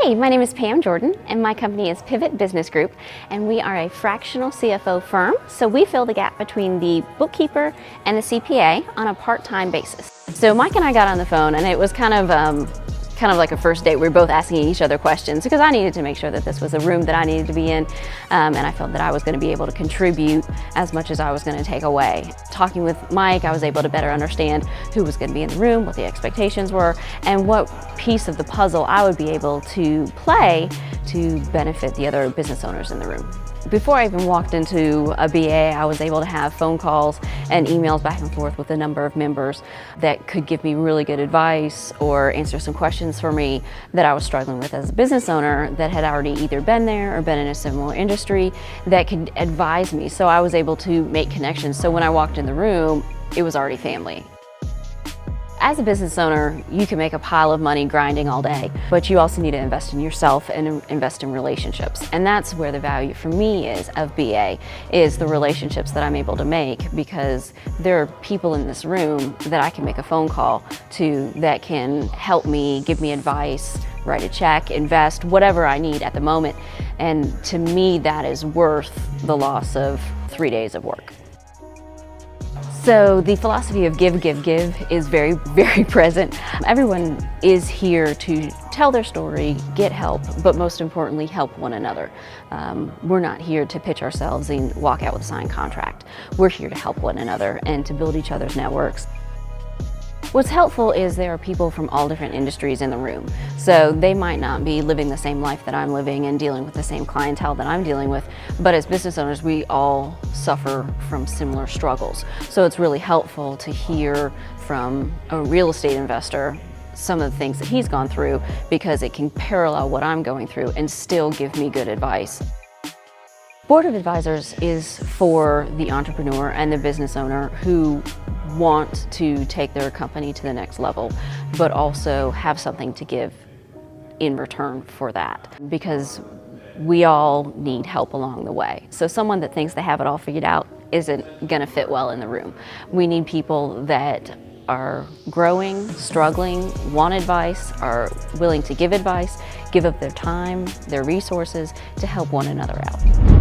Hi, my name is Pam Jordan and my company is Pivot Business Group, and we are a fractional CFO firm. So we fill the gap between the bookkeeper and the CPA on a part-time basis. So Mike and I got on the phone, and it was kind of like a first date. We were both asking each other questions because I needed to make sure that this was a room that I needed to be in, and I felt that I was going to be able to contribute as much as I was going to take away. Talking with Mike, I was able to better understand who was going to be in the room, what the expectations were, and what piece of the puzzle I would be able to play to benefit the other business owners in the room. Before I even walked into a BA, I was able to have phone calls and emails back and forth with a number of members that could give me really good advice or answer some questions for me that I was struggling with as a business owner that had already either been there or been in a similar industry that could advise me. So I was able to make connections. So when I walked in the room, it was already family. As a business owner, you can make a pile of money grinding all day, but you also need to invest in yourself and invest in relationships. And that's where the value for me is of BA, is the relationships that I'm able to make, because there are people in this room that I can make a phone call to that can help me, give me advice, write a check, invest, whatever I need at the moment. And to me, that is worth the loss of 3 days of work. So the philosophy of give, give, give is very, very present. Everyone is here to tell their story, get help, but most importantly, help one another. We're not here to pitch ourselves and walk out with a signed contract. We're here to help one another and to build each other's networks. What's helpful is there are people from all different industries in the room. So they might not be living the same life that I'm living and dealing with the same clientele that I'm dealing with, but as business owners, we all suffer from similar struggles. So it's really helpful to hear from a real estate investor some of the things that he's gone through, because it can parallel what I'm going through and still give me good advice. Board of Advisors is for the entrepreneur and the business owner who want to take their company to the next level, but also have something to give in return for that, because we all need help along the way. So someone that thinks they have it all figured out isn't going to fit well in the room. We need people that are growing, struggling, want advice, are willing to give advice, give up their time, their resources to help one another out.